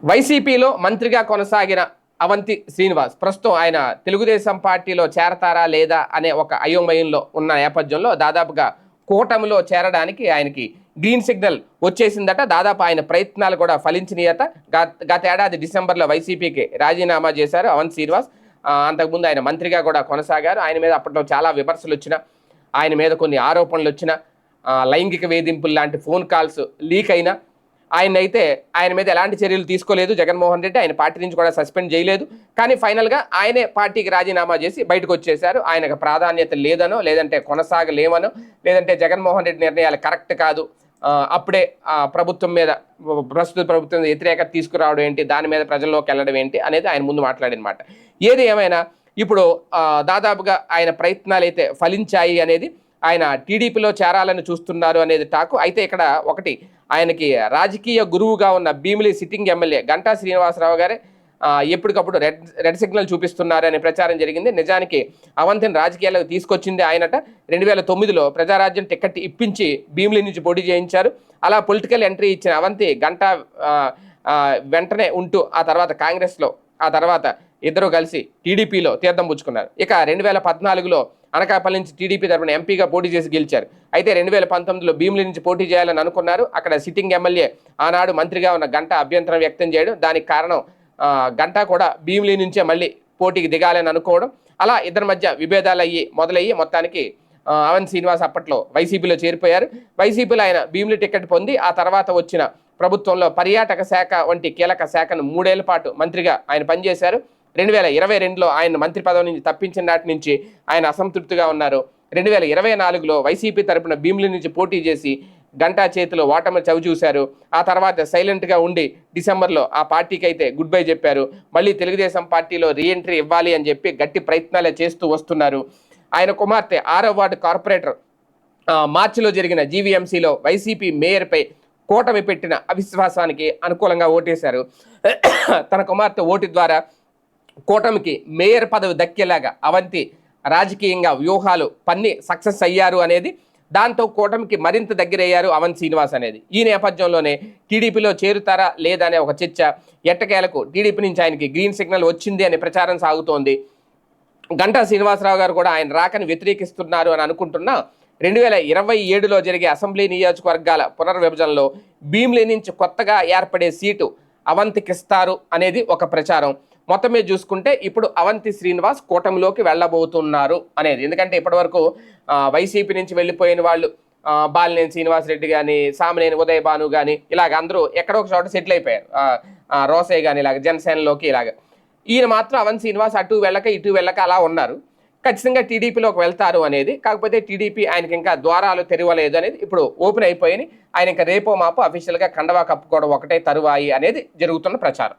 వైసీపీలో మంత్రిగా కొనసాగిన అవంతి శ్రీనివాస్ ప్రస్తుతం ఆయన తెలుగుదేశం పార్టీలో చేరతారా లేదా అనే ఒక అయోమయంలో ఉన్న నేపథ్యంలో దాదాపుగా కూటమిలో చేరడానికి ఆయనకి గ్రీన్ సిగ్నల్ వచ్చేసిందట. దాదాపు ఆయన ప్రయత్నాలు కూడా ఫలించినాయట. గత ఏడాది డిసెంబర్లో వైసీపీకి రాజీనామా చేశారు అవంతి శ్రీనివాస్. అంతకుముందు ఆయన మంత్రిగా కూడా కొనసాగారు. ఆయన మీద అప్పట్లో చాలా విమర్శలు వచ్చిన, ఆయన మీద కొన్ని ఆరోపణలు వచ్చిన, లైంగిక వేధింపులు లాంటి ఫోన్ కాల్స్ లీక్ అయినా ఆయన మీద ఎలాంటి చర్యలు తీసుకోలేదు జగన్మోహన్ రెడ్డి. ఆయన పార్టీ నుంచి కూడా సస్పెండ్ చేయలేదు. కానీ ఫైనల్గా ఆయనే పార్టీకి రాజీనామా చేసి బయటకు వచ్చేశారు. ఆయనకు ప్రాధాన్యత లేదనో, లేదంటే కొనసాగలేమనో, లేదంటే జగన్మోహన్ రెడ్డి నిర్ణయాలు కరెక్ట్ కాదు, అప్పుడే ప్రభుత్వం మీద, ప్రస్తుత ప్రభుత్వం వ్యతిరేకత తీసుకురావడం ఏంటి, దాని మీద ప్రజల్లోకి వెళ్ళడం ఏంటి అనేది ఆయన ముందు మాట్లాడినమాట. ఏది ఏమైనా ఇప్పుడు దాదాపుగా ఆయన ప్రయత్నాలు అయితే ఫలించాయి అనేది, ఆయన టీడీపీలో చేరాలని చూస్తున్నారు అనేది టాకు. అయితే ఇక్కడ ఒకటి, ఆయనకి రాజకీయ గురువుగా ఉన్న భీమిలి సిట్టింగ్ ఎమ్మెల్యే గంటా శ్రీనివాసరావు గారే ఎప్పటికప్పుడు రెడ్ సిగ్నల్ చూపిస్తున్నారు అనే ప్రచారం జరిగింది. నిజానికి అవంతిని రాజకీయాలకు తీసుకొచ్చింది ఆయనట. 2009లో ప్రజారాజ్యం టికెట్ ఇప్పించి భీమిలి నుంచి పోటీ చేయించారు. అలా పొలిటికల్ ఎంట్రీ ఇచ్చిన అవంతి గంటా వెంటనే ఉంటూ ఆ తర్వాత కాంగ్రెస్లో, ఆ తర్వాత ఇద్దరు కలిసి టీడీపీలో తీర్థం పుచ్చుకున్నారు. ఇక 2014లో అనకాపల్లి నుంచి టీడీపీ తరపున ఎంపీగా పోటీ చేసి గెలిచారు. అయితే 2019లో భీమిలి నుంచి పోటీ చేయాలని అనుకున్నారు. అక్కడ సిట్టింగ్ ఎమ్మెల్యే ఆనాడు మంత్రిగా ఉన్న గంటా అభ్యంతరం వ్యక్తం చేయడం, దానికి కారణం గంటా కూడా భీమిలి నుంచే మళ్ళీ పోటీకి దిగాలని అనుకోవడం. అలా ఇద్దరి మధ్య విభేదాలు మొదలయ్యి మొత్తానికి అవంతి శ్రీనివాస్ అప్పట్లో వైసీపీలో చేరిపోయారు. వైసీపీలో ఆయన భీమిలి టికెట్ పొంది ఆ తర్వాత వచ్చిన ప్రభుత్వంలో పర్యాటక శాఖ వంటి కీలక శాఖను 3 ఏళ్ల పాటు మంత్రిగా ఆయన పనిచేశారు. 2022లో ఆయన మంత్రి పదవి నుంచి తప్పించిన నాటి నుంచి ఆయన అసంతృప్తిగా ఉన్నారు. 2024లో వైసీపీ తరపున భీమిలి నుంచి పోటీ చేసి గంటా చేతిలో ఓటమి చవిచూశారు. ఆ తర్వాత సైలెంట్గా ఉండి డిసెంబర్లో ఆ పార్టీకి అయితే గుడ్ బై చెప్పారు. మళ్ళీ తెలుగుదేశం పార్టీలో రీఎంట్రీ ఇవ్వాలి అని చెప్పి గట్టి ప్రయత్నాలే చేస్తూ వస్తున్నారు. ఆయన కుమార్తె 6వ వార్డు కార్పొరేటర్ మార్చిలో జరిగిన జీవీఎంసీలో వైసీపీ మేయర్పై కూటమి పెట్టిన అవిశ్వాసానికి అనుకూలంగా ఓటేశారు. తన కుమార్తె ఓటు ద్వారా కూటమికి మేయర్ పదవి దక్కేలాగా అవంతి రాజకీయంగా వ్యూహాలు పన్ని సక్సెస్ అయ్యారు అనేది, దాంతో కూటమికి మరింత దగ్గరయ్యారు అవంతి శ్రీనివాస్ అనేది. ఈ నేపథ్యంలోనే టీడీపీలో చేరుతారా లేదా అనే ఒక చర్చ, ఎట్టకేలకు టీడీపీ నుంచి ఆయనకి గ్రీన్ సిగ్నల్ వచ్చింది అనే ప్రచారం సాగుతోంది. గంటా శ్రీనివాసరావు గారు కూడా ఆయన రాకని వ్యతిరేకిస్తున్నారు అని అనుకుంటున్నా 2027లో జరిగే అసెంబ్లీ నియోజకవర్గాల పునర్విభజనలో భీమిలి నుంచి కొత్తగా ఏర్పడే సీటు అవంతికిస్తారు అనేది ఒక ప్రచారం. మొత్తం మీద చూసుకుంటే ఇప్పుడు అవంతి శ్రీనివాస్ కూటమిలోకి వెళ్ళబోతున్నారు అనేది. ఎందుకంటే ఇప్పటివరకు వైసీపీ నుంచి వెళ్ళిపోయిన వాళ్ళు బాలినేని శ్రీనివాసరెడ్డి కానీ, సామినేని ఉదయ్ భాను కానీ, ఇలాగ అందరూ ఎక్కడో ఒక చోట సెటిల్ అయిపోయారు. రోసయ్య కానీ ఇలాగ జనసేనలోకి ఇలాగ. ఈయన మాత్రం అవంతి శ్రీనివాస్ అటు వెళ్ళక ఇటు వెళ్ళక అలా ఉన్నారు. ఖచ్చితంగా టీడీపీలోకి వెళ్తారు అనేది. కాకపోతే టీడీపీ ఆయనకి ఇంకా ద్వారాలు తెరవలేదు అనేది ఇప్పుడు ఓపెన్ అయిపోయి ఆయన ఇంకా రేపో మాపో అఫీషియల్గా కండవా కప్పుకోవడం ఒకటే తరువాయి అనేది జరుగుతున్న ప్రచారం.